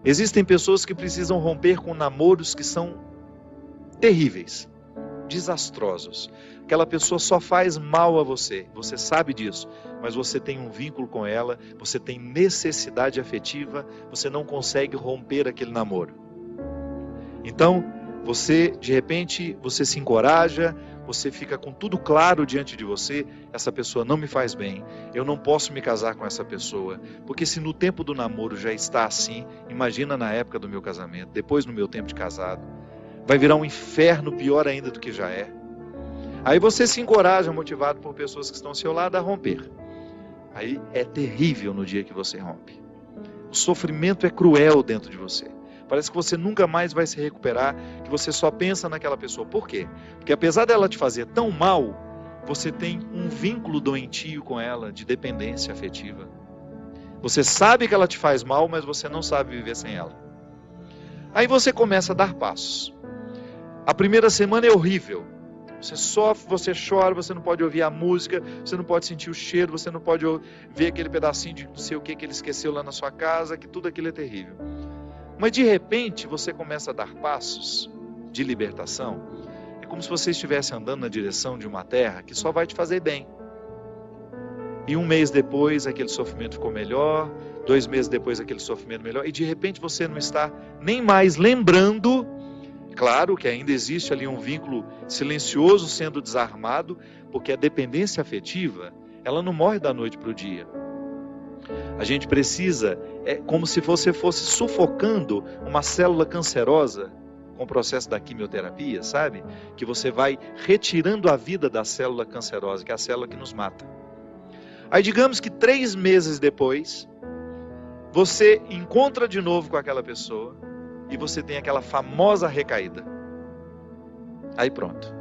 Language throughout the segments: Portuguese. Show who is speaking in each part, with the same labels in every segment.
Speaker 1: Existem pessoas que precisam romper com namoros que são terríveis, desastrosos. Aquela pessoa só faz mal a você, você sabe disso, mas você tem um vínculo com ela, você tem necessidade afetiva, você não consegue romper aquele namoro. Então, você, de repente, você se encoraja, você fica com tudo claro diante de você, essa pessoa não me faz bem, eu não posso me casar com essa pessoa, porque se no tempo do namoro já está assim, imagina na época do meu casamento, depois no meu tempo de casado, vai virar um inferno pior ainda do que já é. Aí você se encoraja, motivado por pessoas que estão ao seu lado, a romper. Aí é terrível no dia que você rompe. O sofrimento é cruel dentro de você. Parece que você nunca mais vai se recuperar, que você só pensa naquela pessoa. Por quê? Porque apesar dela te fazer tão mal, você tem um vínculo doentio com ela, de dependência afetiva. Você sabe que ela te faz mal, mas você não sabe viver sem ela. Aí você começa a dar passos. A primeira semana é horrível. Você sofre, você chora, você não pode ouvir a música, você não pode sentir o cheiro, você não pode ver aquele pedacinho de não sei o que ele esqueceu lá na sua casa, que tudo aquilo é terrível. Mas de repente você começa a dar passos de libertação. É como se você estivesse andando na direção de uma terra que só vai te fazer bem. E um mês depois aquele sofrimento ficou melhor, 2 meses depois aquele sofrimento melhor, e de repente você não está nem mais lembrando. Claro que ainda existe ali um vínculo silencioso sendo desarmado, porque a dependência afetiva, ela não morre da noite para o dia. A gente precisa, é como se você fosse sufocando uma célula cancerosa com o processo da quimioterapia, sabe? Que você vai retirando a vida da célula cancerosa, que é a célula que nos mata. Aí digamos que 3 meses depois, você encontra de novo com aquela pessoa e você tem aquela famosa recaída. Aí pronto.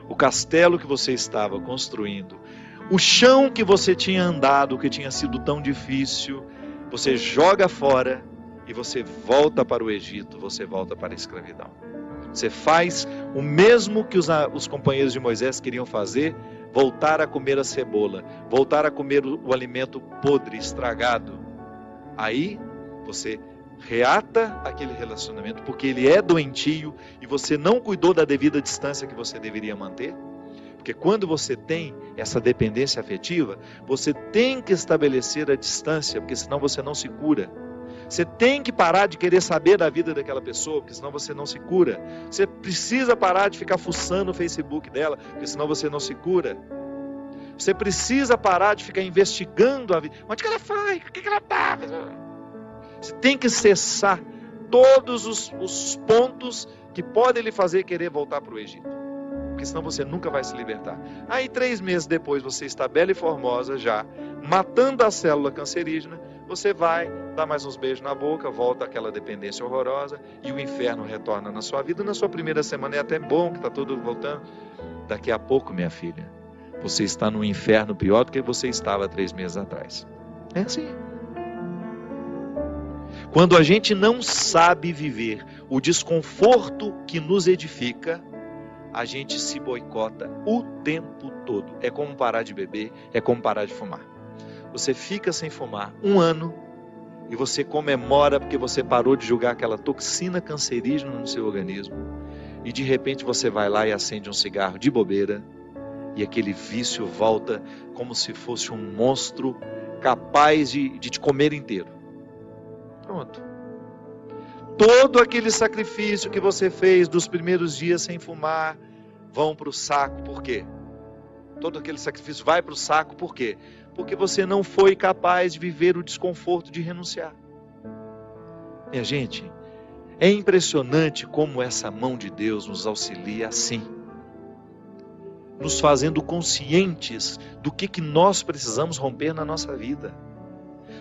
Speaker 1: O castelo que você estava construindo, o chão que você tinha andado, que tinha sido tão difícil, você joga fora e você volta para o Egito, você volta para a escravidão. Você faz o mesmo que os companheiros de Moisés queriam fazer, voltar a comer a cebola, voltar a comer o alimento podre, estragado. Aí você reata aquele relacionamento, porque ele é doentio e você não cuidou da devida distância que você deveria manter. Porque quando você tem essa dependência afetiva, você tem que estabelecer a distância, porque senão você não se cura. Você tem que parar de querer saber da vida daquela pessoa, porque senão você não se cura. Você precisa parar de ficar fuçando o Facebook dela, porque senão você não se cura. Você precisa parar de ficar investigando a vida. Onde que ela foi? O que ela está? Você tem que cessar todos os pontos que podem lhe fazer querer voltar para o Egito. Porque senão você nunca vai se libertar. Aí 3 meses depois você está bela e formosa já, matando a célula cancerígena, você vai dar mais uns beijos na boca, volta àquela dependência horrorosa e o inferno retorna na sua vida. Na sua primeira semana é até bom que está tudo voltando. Daqui a pouco, minha filha, você está num inferno pior do que você estava 3 meses atrás. É assim. Quando a gente não sabe viver o desconforto que nos edifica, a gente se boicota o tempo todo. É como parar de beber, é como parar de fumar. Você fica sem fumar 1 ano e você comemora porque você parou de jogar aquela toxina cancerígena no seu organismo. E de repente você vai lá e acende um cigarro de bobeira e aquele vício volta como se fosse um monstro capaz de te comer inteiro. Pronto. Todo aquele sacrifício que você fez dos primeiros dias sem fumar vão para o saco. Por quê? Todo aquele sacrifício vai para o saco. Por quê? Porque você não foi capaz de viver o desconforto de renunciar. Minha gente, é impressionante como essa mão de Deus nos auxilia assim, nos fazendo conscientes do que nós precisamos romper na nossa vida.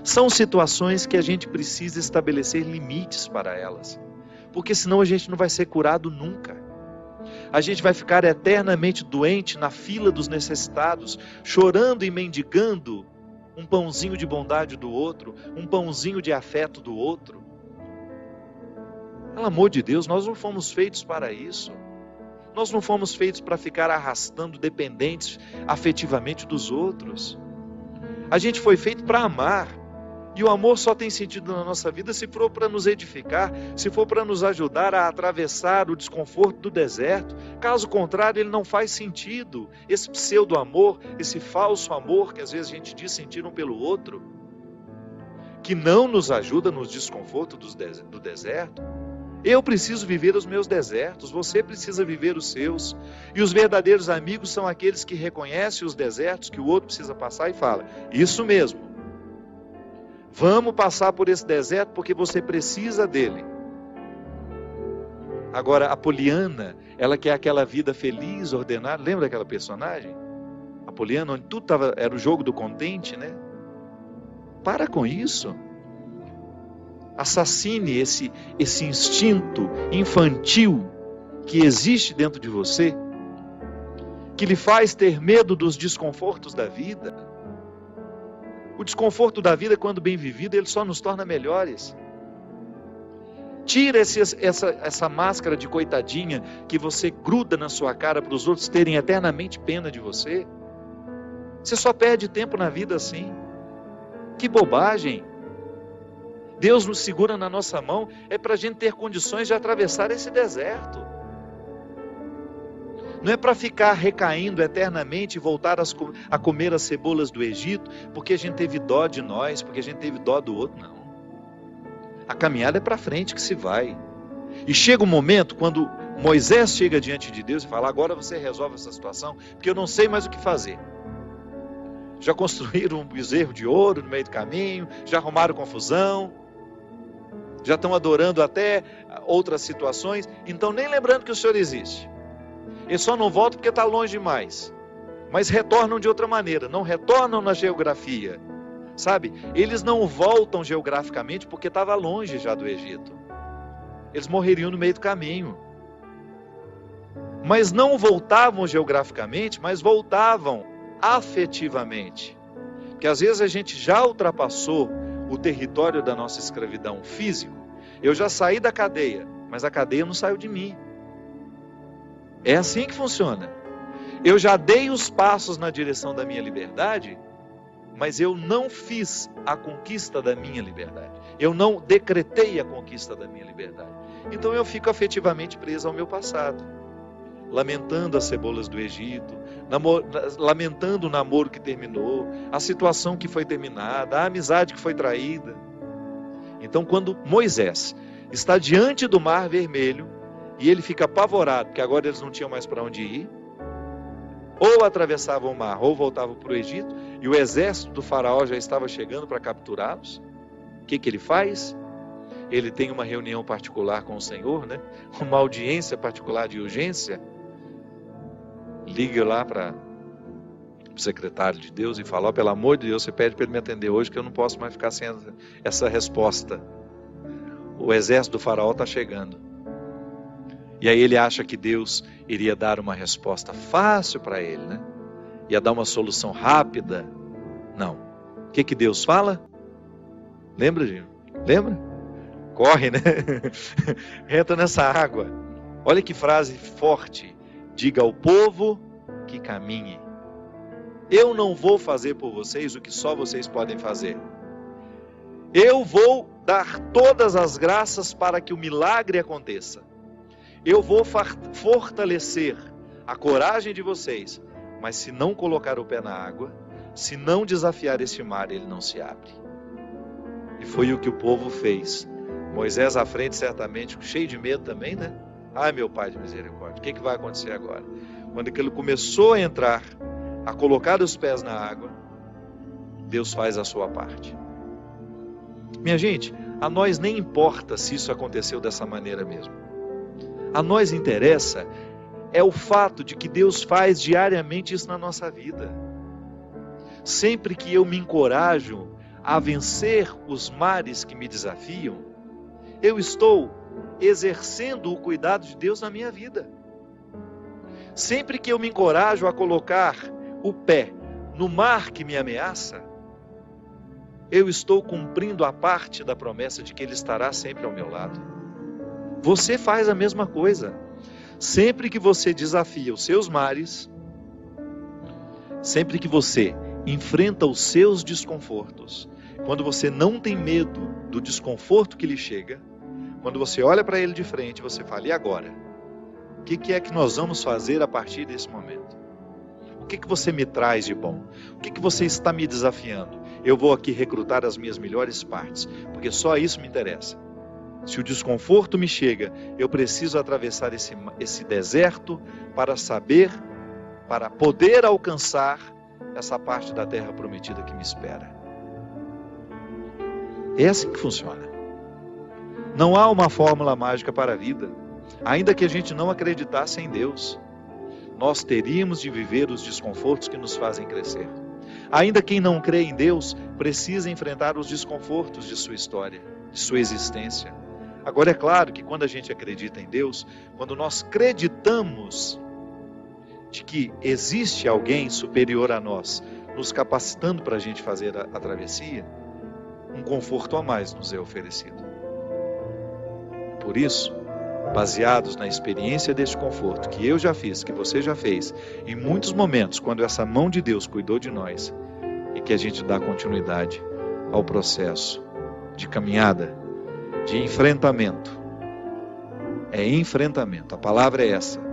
Speaker 1: São situações que a gente precisa estabelecer limites para elas, porque senão a gente não vai ser curado nunca. A gente vai ficar eternamente doente na fila dos necessitados, chorando e mendigando um pãozinho de bondade do outro, um pãozinho de afeto do outro. Pelo amor de Deus, nós não fomos feitos para isso. Nós não fomos feitos para ficar arrastando dependentes afetivamente dos outros. A gente foi feito para amar. E o amor só tem sentido na nossa vida se for para nos edificar, se for para nos ajudar a atravessar o desconforto do deserto. Caso contrário, ele não faz sentido. Esse pseudo-amor, esse falso amor que às vezes a gente diz sentir um pelo outro, que não nos ajuda nos desconfortos do deserto. Eu preciso viver os meus desertos, você precisa viver os seus. E os verdadeiros amigos são aqueles que reconhecem os desertos que o outro precisa passar e fala: isso mesmo. Vamos passar por esse deserto porque você precisa dele. Agora, a Poliana, ela quer aquela vida feliz, ordenada. Lembra daquela personagem? A Poliana, onde tudo era o jogo do contente, né? Para com isso. Assassine esse instinto infantil que existe dentro de você, que lhe faz ter medo dos desconfortos da vida. O desconforto da vida, quando bem vivido, ele só nos torna melhores. Tira essa máscara de coitadinha que você gruda na sua cara para os outros terem eternamente pena de você. Você só perde tempo na vida assim. Que bobagem! Deus nos segura na nossa mão é para a gente ter condições de atravessar esse deserto. Não é para ficar recaindo eternamente e voltar a comer as cebolas do Egito, porque a gente teve dó de nós, porque a gente teve dó do outro, não. A caminhada é para frente que se vai. E chega um momento quando Moisés chega diante de Deus e fala: agora você resolve essa situação, porque eu não sei mais o que fazer. Já construíram um bezerro de ouro no meio do caminho, já arrumaram confusão, já estão adorando até outras situações, então nem lembrando que o Senhor existe. Eles só não voltam porque está longe demais, mas retornam de outra maneira, não retornam na geografia, sabe? Eles não voltam geograficamente porque estava longe já do Egito. Eles morreriam no meio do caminho. Mas não voltavam geograficamente, mas voltavam afetivamente. Porque às vezes a gente já ultrapassou o território da nossa escravidão físico. Eu já saí da cadeia, mas a cadeia não saiu de mim. É assim que funciona. Eu já dei os passos na direção da minha liberdade, mas eu não fiz a conquista da minha liberdade. Eu não decretei a conquista da minha liberdade. Então eu fico afetivamente preso ao meu passado, lamentando as cebolas do Egito, lamentando o namoro que terminou, a situação que foi terminada, a amizade que foi traída. Então, quando Moisés está diante do Mar Vermelho e ele fica apavorado, porque agora eles não tinham mais para onde ir, ou atravessavam o mar, ou voltavam para o Egito, e o exército do faraó já estava chegando para capturá-los, o que ele faz? Ele tem uma reunião particular com o Senhor, né? Uma audiência particular de urgência. Liga lá para o secretário de Deus e fala: pelo amor de Deus, você pede para ele me atender hoje, que eu não posso mais ficar sem essa resposta. O exército do faraó está chegando. E aí ele acha que Deus iria dar uma resposta fácil para ele, né? Ia dar uma solução rápida. Não. O que Deus fala? Lembra, Gino? Lembra? Corre, né? Entra nessa água. Olha que frase forte. Diga ao povo que caminhe. Eu não vou fazer por vocês o que só vocês podem fazer. Eu vou dar todas as graças para que o milagre aconteça. Eu vou fortalecer a coragem de vocês, mas se não colocar o pé na água, se não desafiar este mar, ele não se abre. E foi o que o povo fez. Moisés à frente, certamente, cheio de medo também, né? Ai, meu Pai de misericórdia, o que vai acontecer agora? Quando ele começou a entrar, a colocar os pés na água, Deus faz a sua parte. Minha gente, a nós nem importa se isso aconteceu dessa maneira mesmo. A nós interessa é o fato de que Deus faz diariamente isso na nossa vida. Sempre que eu me encorajo a vencer os mares que me desafiam, eu estou exercendo o cuidado de Deus na minha vida. Sempre que eu me encorajo a colocar o pé no mar que me ameaça, eu estou cumprindo a parte da promessa de que Ele estará sempre ao meu lado. Você faz a mesma coisa. Sempre que você desafia os seus mares, sempre que você enfrenta os seus desconfortos, quando você não tem medo do desconforto que lhe chega, quando você olha para ele de frente, você fala: e agora? O que é que nós vamos fazer a partir desse momento? O que você me traz de bom? O que você está me desafiando? Eu vou aqui recrutar as minhas melhores partes, porque só isso me interessa. Se o desconforto me chega, eu preciso atravessar esse deserto para poder alcançar essa parte da terra prometida que me espera. É assim que funciona. Não há uma fórmula mágica para a vida. Ainda que a gente não acreditasse em Deus, nós teríamos de viver os desconfortos que nos fazem crescer. Ainda quem não crê em Deus precisa enfrentar os desconfortos de sua história, de sua existência. Agora é claro que quando a gente acredita em Deus, quando nós acreditamos de que existe alguém superior a nós, nos capacitando para a gente fazer a travessia, um conforto a mais nos é oferecido. Por isso, baseados na experiência deste conforto que eu já fiz, que você já fez, em muitos momentos, quando essa mão de Deus cuidou de nós, e que a gente dá continuidade ao processo de caminhada, de enfrentamento. É enfrentamento, a palavra é essa.